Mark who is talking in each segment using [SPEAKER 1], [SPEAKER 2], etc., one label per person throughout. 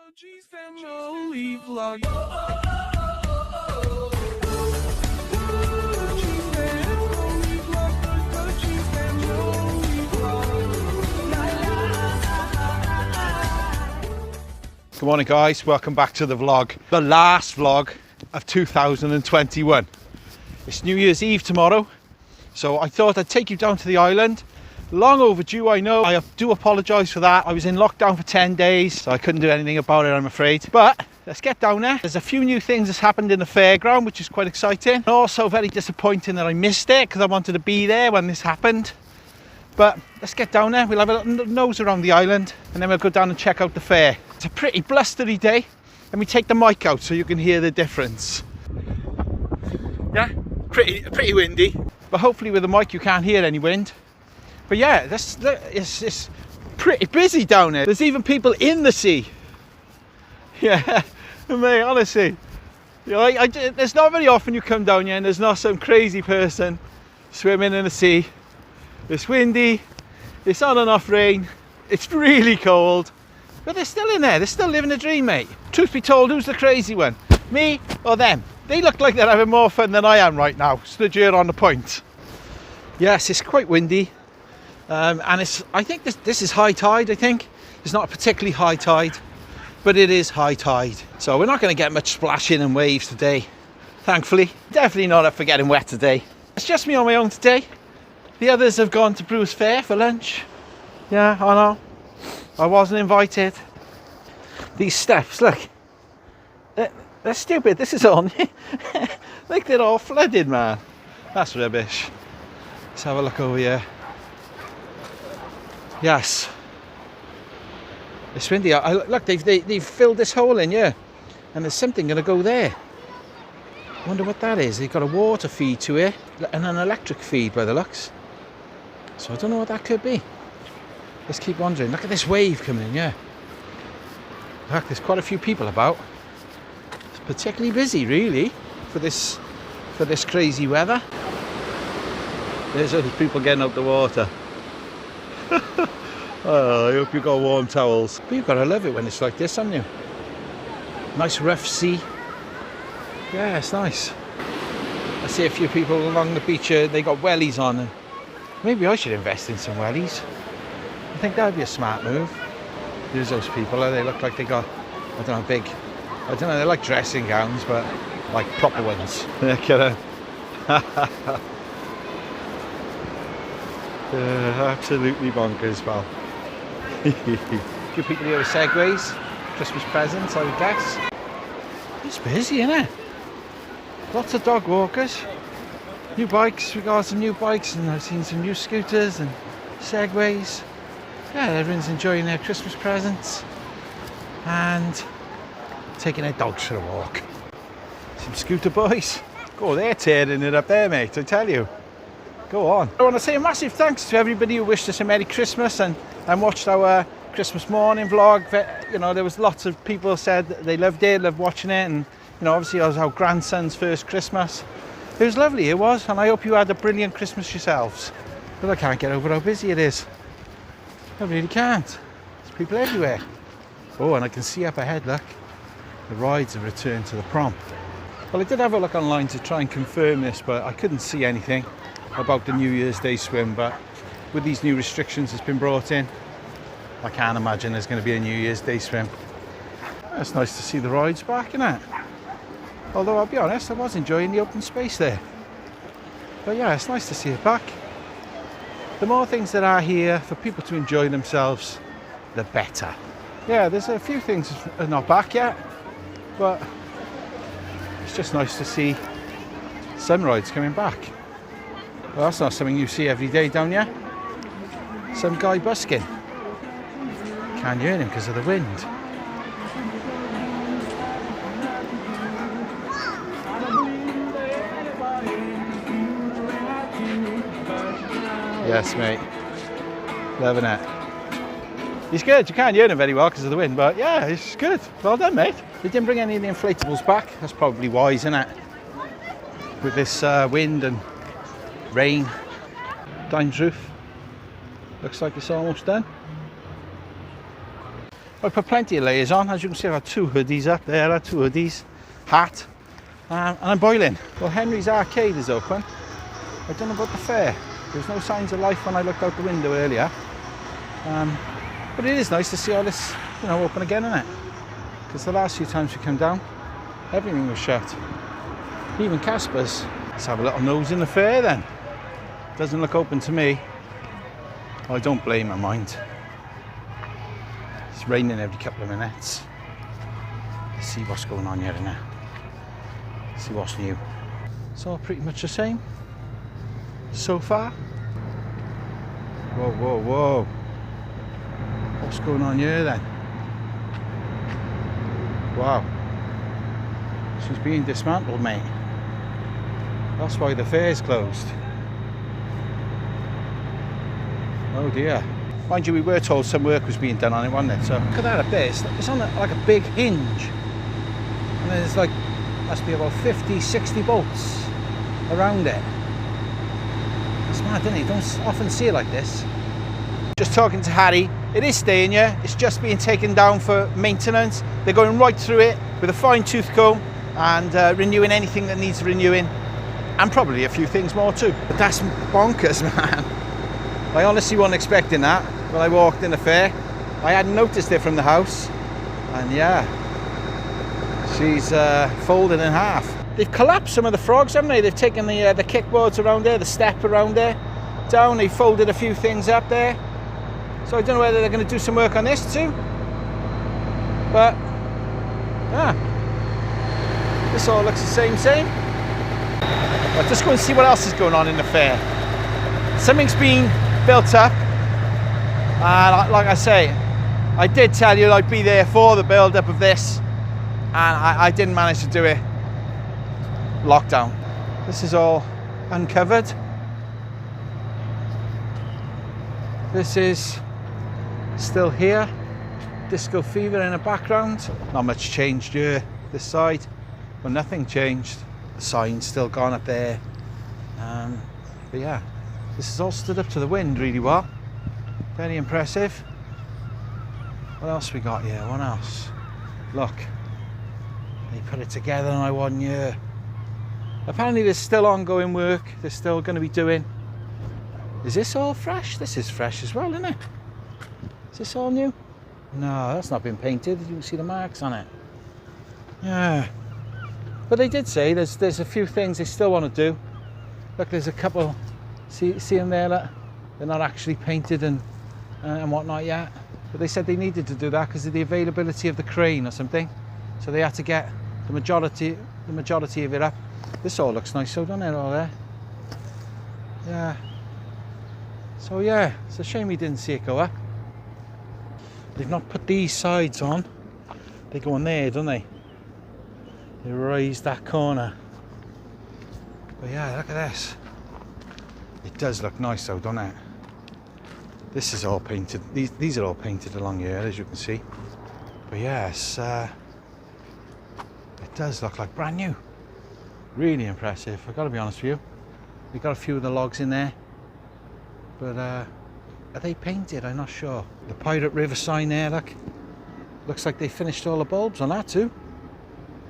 [SPEAKER 1] Family vlog. Good morning guys, welcome back to the vlog. The last vlog of 2021. It's New Year's Eve tomorrow, so I thought I'd take you down to the island. Long overdue, I know. I do apologise for that. I was in lockdown for 10 days, so I couldn't do anything about it, I'm afraid. But let's get down there. There's a few new things that's happened in the fairground, which is quite exciting. Also very disappointing that I missed it, because I wanted to be there when this happened. But let's get down there. We'll have a little nose around the island, and then we'll go down and check out the fair. It's a pretty blustery day. Let me take the mic out so you can hear the difference. Yeah, pretty windy. But hopefully with the mic you can't hear any wind. But yeah, it's pretty busy down there. There's even people in the sea. Yeah, mate, honestly. You know, there's not very often you come down here and there's not some crazy person swimming in the sea. It's windy, it's on and off rain, it's really cold. But they're still in there, they're still living the dream, mate. Truth be told, who's the crazy one? Me or them? They look like they're having more fun than I am right now, stood here on the point. Yes, it's quite windy. And I think this is high tide, I think. It's not a particularly high tide, but it is high tide. So we're not going to get much splashing and waves today, thankfully. Definitely not up for getting wet today. It's just me on my own today. The others have gone to Bruce Fair for lunch. Yeah, I know. I wasn't invited. These steps, look. They're stupid. This is on. Like they're all flooded, man. That's rubbish. Let's have a look over here. Yes, it's windy. Look, they've filled this hole in here, and there's something going to go there. Wonder what that is. They've got a water feed to it and an electric feed by the looks. So I don't know what that could be. Let's keep wondering. Look at this wave coming in. Yeah. Look, there's quite a few people about. It's particularly busy, really, for this crazy weather. There's other people getting out the water. Oh, I hope you got warm towels. But you've got to love it when it's like this, haven't you? Nice rough sea. Yeah, it's nice. I see a few people along the beach here, they got wellies on. And maybe I should invest in some wellies. I think that would be a smart move. There's those people, they look like they got, I don't know, big, I don't know, they're like dressing gowns, but like proper ones. Look at them. Absolutely bonkers, pal. A few people here with segways, Christmas presents, I would guess. It's busy, isn't it? Lots of dog walkers, new bikes. We got some new bikes, and I've seen some new scooters and segways. Yeah, everyone's enjoying their Christmas presents and taking their dogs for a walk. Some scooter boys. Oh, they're tearing it up there, mate, I tell you. Go on. I want to say a massive thanks to everybody who wished us a Merry Christmas and watched our Christmas morning vlog. You know, there was lots of people said that they loved it, loved watching it, and you know, obviously it was our grandson's first Christmas. It was lovely, it was, and I hope you had a brilliant Christmas yourselves. But I can't get over how busy it is. I really can't. There's people everywhere. Oh, and I can see up ahead, look. The rides have returned to the prom. Well, I did have a look online to try and confirm this, but I couldn't see anything about the New Year's Day swim. But with these new restrictions that's been brought in, I can't imagine there's going to be a New Year's Day swim. It's nice to see the rides back, isn't it? Although I'll be honest, I was enjoying the open space there. But yeah, it's nice to see it back. The more things that are here for people to enjoy themselves, the better. Yeah, there's a few things that are not back yet, but it's just nice to see some rides coming back. Well, that's not something you see every day down here. Some guy busking. Can't hear him because of the wind. Yes, mate. Loving it. He's good. You can't hear him very well because of the wind, but yeah, it's good. Well done, mate. They didn't bring any of the inflatables back. That's probably wise, isn't it? With this wind and rain. Dime's roof. Looks like it's almost done. I put plenty of layers on. As you can see, I've got 2 hoodies up there, 2 hoodies, hat, and I'm boiling. Well, Henry's Arcade is open. I don't know about the fair. There's no signs of life when I looked out the window earlier. But it is nice to see all this, open again, isn't it? Because the last few times we came down, everything was shut. Even Casper's. Let's have a little nose in the fair then. Doesn't look open to me. I don't blame her, mind. It's raining every couple of minutes. Let's see what's going on here and there. See what's new. It's all pretty much the same so far. Whoa, whoa, whoa. What's going on here then? Wow. She's being dismantled, mate. That's why the fair's closed. Oh dear. Mind you, we were told some work was being done on it, wasn't it? So look at that up there. It's on like a big hinge. And there's like, must be about 50, 60 bolts around it. It's mad, isn't it? You don't often see it like this. Just talking to Harry, it is staying here. It's just being taken down for maintenance. They're going right through it with a fine tooth comb and renewing anything that needs renewing, and probably a few things more too. But that's bonkers, man. I honestly wasn't expecting that when I walked in the fair. I hadn't noticed it from the house, and yeah, she's folded in half. They've collapsed some of the frogs, haven't they? They've taken the kickboards around there, the step around there, down. They folded a few things up there. So I don't know whether they're going to do some work on this too. But yeah, this all looks the same. But just go and see what else is going on in the fair. Something's been built up, and like I say, I did tell you I'd be there for the build up of this, and I didn't manage to do it. Lockdown. This is all uncovered. This is still here. Disco Fever in the background. Not much changed here this side, but nothing changed. The sign's still gone up there. But yeah, this is all stood up to the wind really well. Very impressive. What else we got here? What else? Look, they put it together in my 1 year. Apparently there's still ongoing work. They're still going to be doing. Is this all fresh? This is fresh as well, isn't it? Is this all new? No, that's not been painted. You can see the marks on it. Yeah. But they did say there's a few things they still want to do. Look, there's a couple. See them there? Look? They're not actually painted and whatnot yet. But they said they needed to do that because of the availability of the crane or something. So they had to get the majority of it up. This all looks nice, so doesn't it, all there? Yeah. So yeah, it's a shame we didn't see it go up. They've not put these sides on. They go on there, don't they? They raise that corner. But yeah, look at this. It does look nice though, doesn't it? This is all painted. These are all painted along here, as you can see. But yes, it does look like brand new. Really impressive, I've got to be honest with you. We've got a few of the logs in there. But are they painted? I'm not sure. The Pirate River sign there, look. Looks like they finished all the bulbs on that too.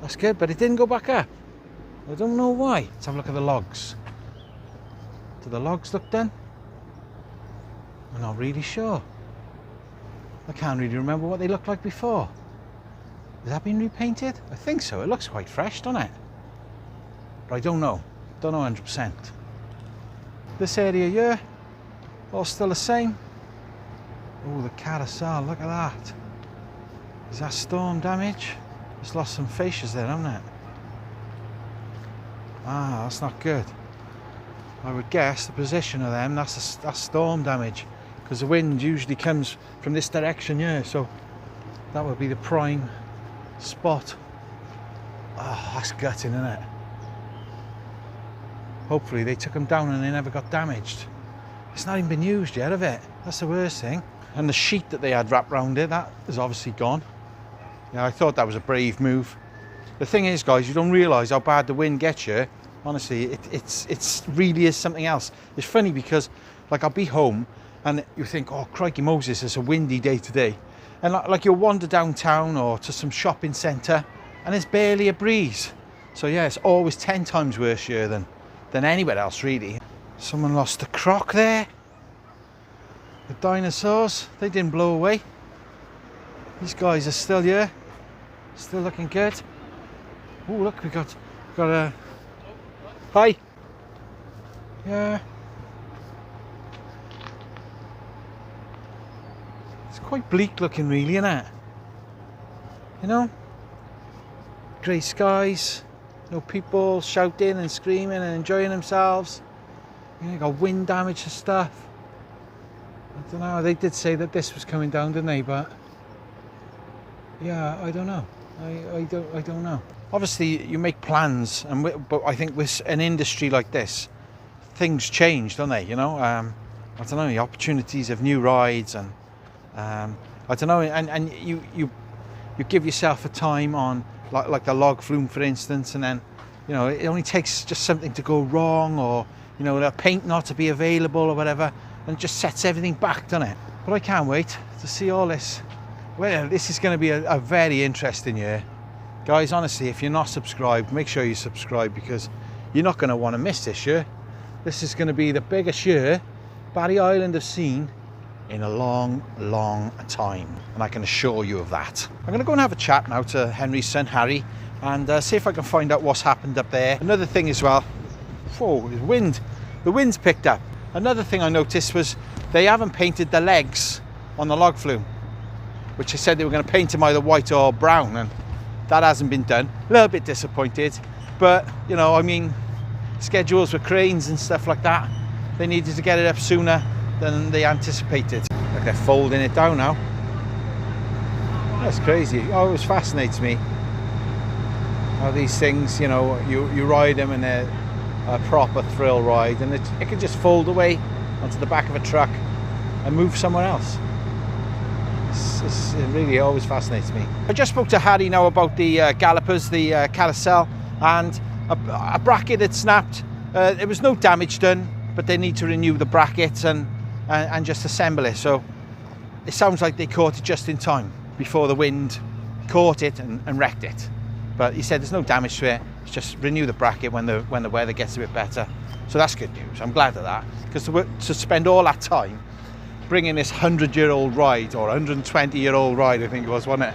[SPEAKER 1] That's good, but it didn't go back up. I don't know why. Let's have a look at the logs. Do the logs look done? I'm not really sure. I can't really remember what they looked like before. Has that been repainted? I think so. It looks quite fresh, doesn't it? But I don't know. Don't know 100%. This area here, all still the same. Oh, the carousel, look at that. Is that storm damage? It's lost some fascias there, hasn't it? Ah, that's not good. I would guess the position of them, that's storm damage, because the wind usually comes from this direction here, so that would be the prime spot. Ah, that's gutting, isn't it? Hopefully they took them down and they never got damaged. It's not even been used yet, have it? That's the worst thing. And the sheet that they had wrapped around it, that is obviously gone. Yeah, I thought that was a brave move. The thing is, guys, you don't realise how bad the wind gets you. Honestly, it's really is something else. It's funny because, like, I'll be home and you think, oh, crikey Moses, it's a windy day today. And like you'll wander downtown or to some shopping centre and there's barely a breeze. So yeah, it's always 10 times worse here than anywhere else really. Someone lost a croc there. The dinosaurs, they didn't blow away. These guys are still here, still looking good. Oh look, we got a, hi. Yeah. It's quite bleak looking really, isn't it? You know? Grey skies, no people shouting and screaming and enjoying themselves. You know, you got wind damage and stuff. I don't know, they did say that this was coming down, didn't they? But yeah, I don't know. I don't know. Obviously you make plans, but I think with an industry like this, things change, don't they? You know, I don't know, the opportunities of new rides and I don't know, and you give yourself a time on like the log flume for instance, and then you know it only takes just something to go wrong, or you know the paint not to be available or whatever, and it just sets everything back, doesn't it? But I can't wait to see all this. Well, this is going to be a very interesting year, guys. Honestly, if you're not subscribed, make sure you subscribe, because you're not going to want to miss this year. This is going to be the biggest year Barry Island have seen in a long time, and I can assure you of that. I'm going to go and have a chat now to Henry's son Harry and see if I can find out what's happened up there. Another thing as well, whoa, the wind's picked up. Another thing I noticed was they haven't painted the legs on the log flume, which they said they were going to paint them either white or brown, and that hasn't been done. A little bit disappointed, but you know, I mean, schedules with cranes and stuff like that, they needed to get it up sooner than they anticipated. Like they're folding it down now. That's crazy. It always fascinates me how these things, you know, you ride them and they're a proper thrill ride, and it can just fold away onto the back of a truck and move somewhere else. It really always fascinates me. I just spoke to Harry now about the gallopers, the carousel, and a bracket had snapped. There was no damage done, but they need to renew the brackets and just assemble it. So it sounds like they caught it just in time before the wind caught it and wrecked it. But he said there's no damage to it. It's just renew the bracket when the weather gets a bit better. So that's good news. I'm glad of that, because to spend all that time bringing this 100-year-old ride, or 120-year-old ride, I think it was, wasn't it,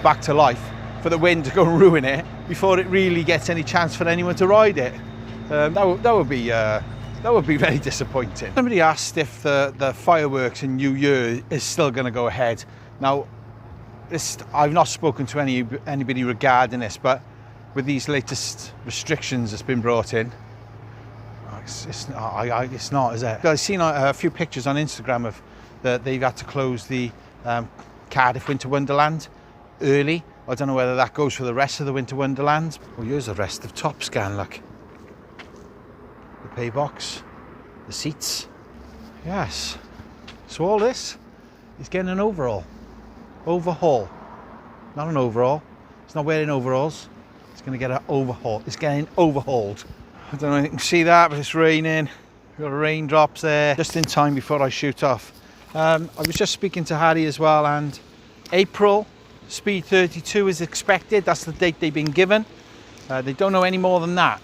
[SPEAKER 1] back to life, for the wind to go and ruin it before it really gets any chance for anyone to ride it. That would be very disappointing. Somebody asked if the fireworks in New Year is still going to go ahead. Now, I've not spoken to anybody regarding this, but with these latest restrictions that's been brought in, it's not, is it? I've seen a few pictures on Instagram of they've had to close the Cardiff Winter Wonderland early. I don't know whether that goes for the rest of the Winter Wonderland. Well, here's the rest of Top Scan, look. The pay box, the seats. Yes. So all this is getting an overhaul. Not an overall. It's not wearing overalls. It's going to get an overhaul. It's getting overhauled. I don't know if you can see that, but it's raining. We've got raindrops there. Just in time before I shoot off. I was just speaking to Harry as well, and April speed 32 is expected. That's the date they've been given. They don't know any more than that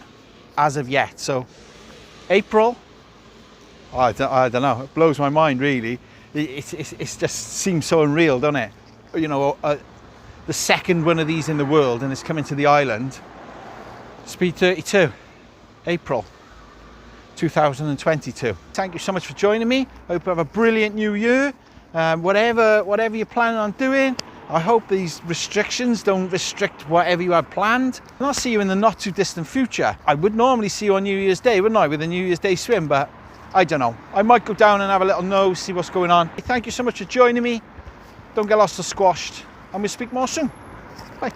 [SPEAKER 1] as of yet. So April, I don't know. It blows my mind really. It just seems so unreal, doesn't it? You know, the second one of these in the world, and it's coming to the island. Speed 32, April 2022. Thank you so much for joining me. I hope you have a brilliant new year. Whatever you're planning on doing, I hope these restrictions don't restrict whatever you have planned. And I'll see you in the not too distant future. I would normally see you on New Year's Day, wouldn't I, with a New Year's Day swim, but I don't know. I might go down and have a little nose, see what's going on. Thank you so much for joining me. Don't get lost or squashed, and we'll speak more soon. Bye.